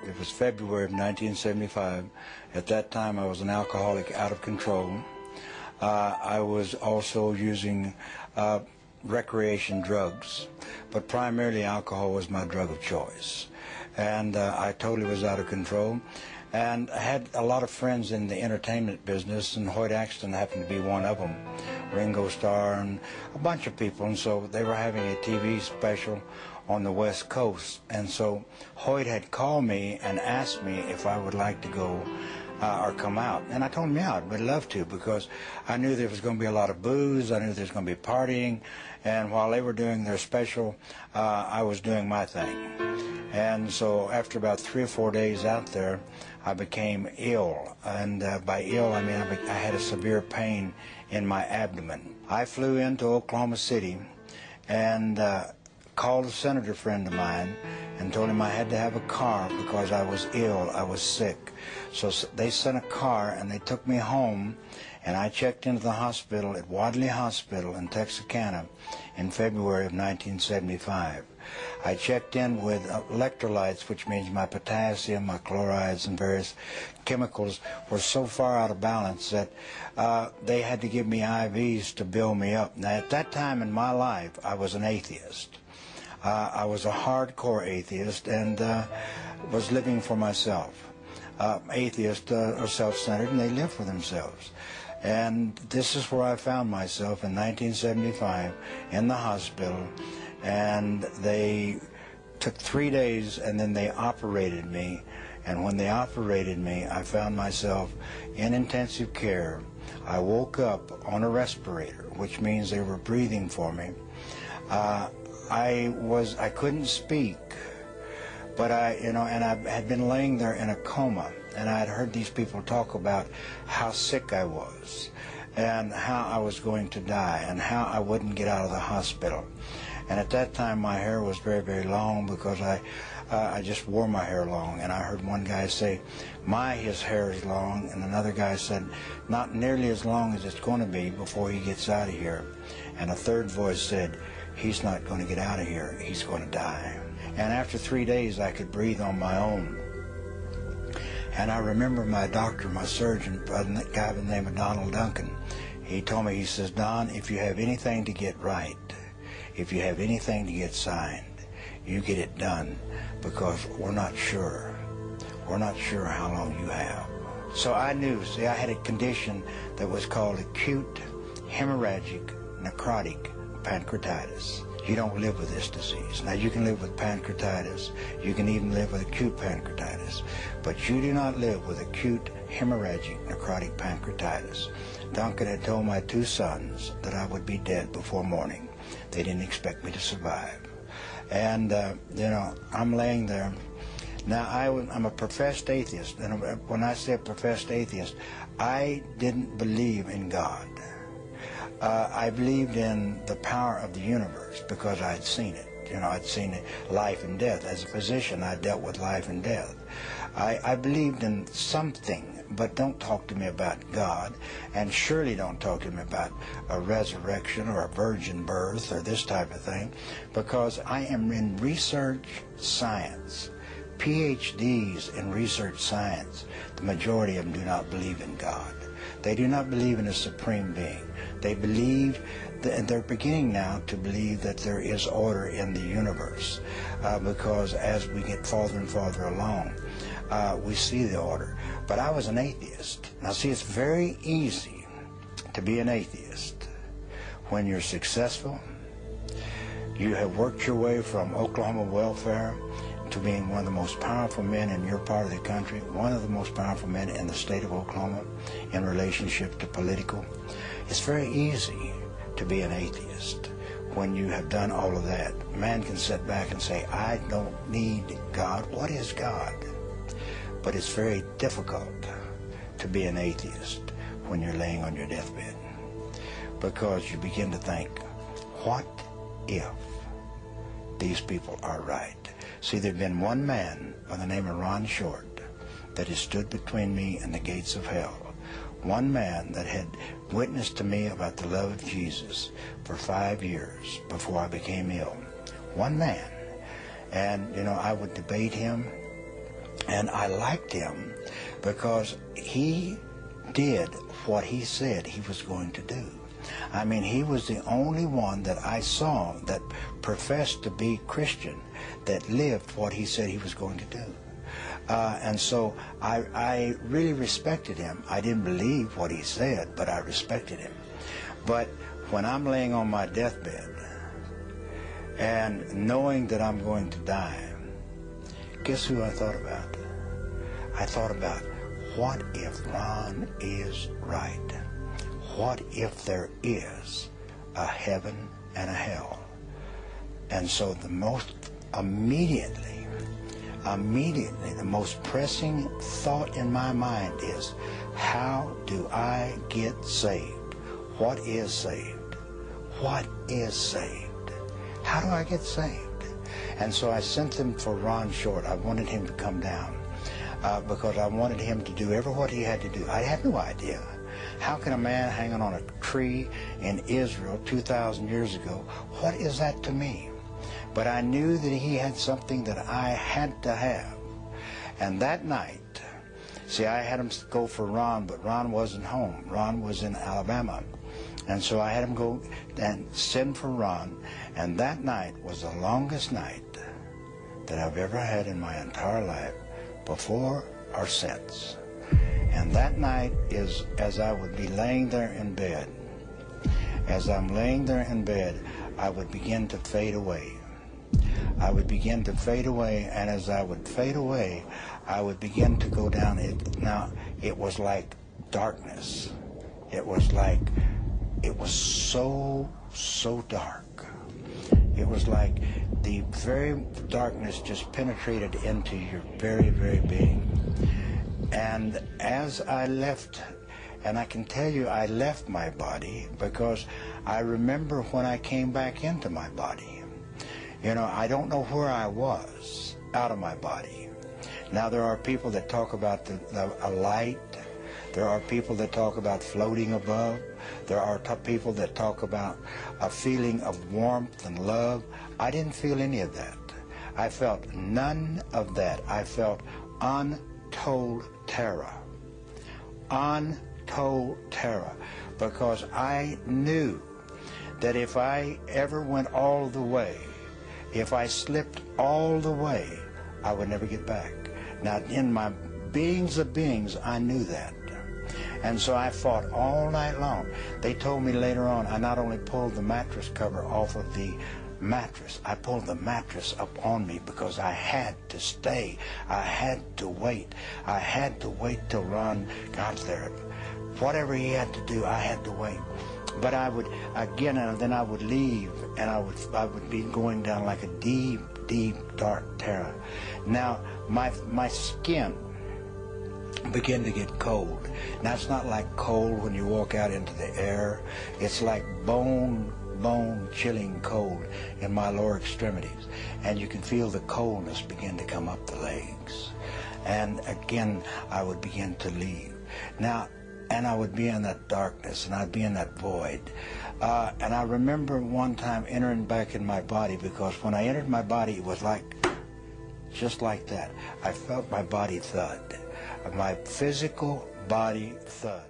It was February of 1975. At that time, I was an alcoholic out of control. I was also using recreation drugs, but primarily alcohol was my drug of choice. And I totally was out of control. And I had a lot of friends in the entertainment business, and Hoyt Axton happened to be one of them, Ringo Starr, and a bunch of people. And so they were having a TV special on the West Coast. And so Hoyt had called me and asked me if I would like to go or come out. And I told him, yeah, I'd love to, because I knew there was going to be a lot of booze, I knew there was going to be partying, and while they were doing their special, I was doing my thing. And so after about 3 or 4 days out there, I became ill, and by ill I mean I had a severe pain in my abdomen. I flew into Oklahoma City and called a senator friend of mine and told him I had to have a car because I was ill, I was sick. So they sent a car and they took me home, and I checked into the hospital at Wadley Hospital in Texarkana in February of 1975. I checked in with electrolytes, which means my potassium, my chlorides, and various chemicals were so far out of balance that they had to give me IVs to build me up. Now, at that time in my life, I was an atheist. I was a hardcore atheist and was living for myself. Atheists are self-centered, and they live for themselves. And this is where I found myself in 1975 in the hospital, and they took 3 days and then they operated me. And when they operated me, I found myself in intensive care. I woke up on a respirator, which means they were breathing for me. I couldn't speak, but I had been laying there in a coma, and I had heard these people talk about how sick I was and how I was going to die and how I wouldn't get out of the hospital. And at that time my hair was very, very long, because I just wore my hair long. And I heard one guy say, his hair is long, and another guy said, not nearly as long as it's going to be before he gets out of here. And a third voice said, he's not going to get out of here, he's going to die. And after 3 days I could breathe on my own. And I remember my doctor, my surgeon, a guy by the name of Donald Duncan, he told me, he says, Don, if you have anything to get right, if you have anything to get signed, you get it done, because we're not sure. We're not sure how long you have. So I knew, see, I had a condition that was called acute hemorrhagic necrotic pancreatitis. You don't live with this disease. Now, you can live with pancreatitis. You can even live with acute pancreatitis. But you do not live with acute hemorrhagic necrotic pancreatitis. Duncan had told my 2 sons that I would be dead before morning. They didn't expect me to survive. And, I'm laying there. Now, I'm a professed atheist. And when I say a professed atheist, I didn't believe in God. I believed in the power of the universe because I had seen it. I'd seen it, life and death. As a physician, I dealt with life and death. I believed in something, but don't talk to me about God, and surely don't talk to me about a resurrection or a virgin birth or this type of thing, because I am in research science. PhDs in research science, the majority of them do not believe in God. They do not believe in a supreme being. They believe, and they're beginning now to believe that there is order in the universe, because as we get farther and farther along, we see the order. But I was an atheist. Now see, it's very easy to be an atheist when you're successful. You have worked your way from Oklahoma welfare to being one of the most powerful men in your part of the country, one of the most powerful men in the state of Oklahoma in relationship to political. It's very easy to be an atheist when you have done all of that. Man can sit back and say, I don't need God. What is God? But it's very difficult to be an atheist when you're laying on your deathbed, because you begin to think, what if these people are right? See, there'd been one man by the name of Ron Short that has stood between me and the gates of hell. One man that had witnessed to me about the love of Jesus for 5 years before I became ill. One man. And, I would debate him. And I liked him because he did what he said he was going to do. I mean, he was the only one that I saw that professed to be Christian, that lived what he said he was going to do. And so I really respected him. I didn't believe what he said, but I respected him. But when I'm laying on my deathbed and knowing that I'm going to die, guess who I thought about? I thought about, what if Ron is right? What if there is a heaven and a hell? And so the most immediately, the most pressing thought in my mind is, how do I get saved? What is saved? What is saved? How do I get saved? And so I sent them for Ron Short. I wanted him to come down because I wanted him to do what he had to do. I had no idea. How can a man hanging on a tree in Israel 2,000 years ago, what is that to me? But I knew that he had something that I had to have. And that night, see, I had him go for Ron, but Ron wasn't home. Ron was in Alabama. And so I had him go and send for Ron. And that night was the longest night that I've ever had in my entire life, before or since. And that night is, as I would be laying there in bed, as I'm laying there in bed, I would begin to fade away. I would begin to fade away, and as I would fade away, I would begin to go down. Now, it was like darkness. It was so dark. It was like the very darkness just penetrated into your very, very being. And as I left, and I can tell you I left my body, because I remember when I came back into my body. You know, I don't know where I was out of my body. Now, there are people that talk about a light. There are people that talk about floating above. There are people that talk about a feeling of warmth and love. I didn't feel any of that. I felt none of that. I felt untold terror. Untold terror. Because I knew that if I ever went all the way, if I slipped all the way, I would never get back. Now, in my beings of beings, I knew that. And so I fought all night long. They told me later on, I not only pulled the mattress cover off of the mattress, I pulled the mattress up on me because I had to stay. I had to wait. I had to wait till Ron got there. Whatever he had to do, I had to wait. But I would, again, and then I would leave, and I would be going down like a deep, deep, dark terror. Now, my skin began to get cold. Now, it's not like cold when you walk out into the air. It's like bone-chilling cold in my lower extremities. And you can feel the coldness begin to come up the legs. And again, I would begin to leave. Now, and I would be in that darkness, and I'd be in that void. And I remember one time entering back in my body, because when I entered my body, it was like, just like that. I felt my body thud. My physical body thud.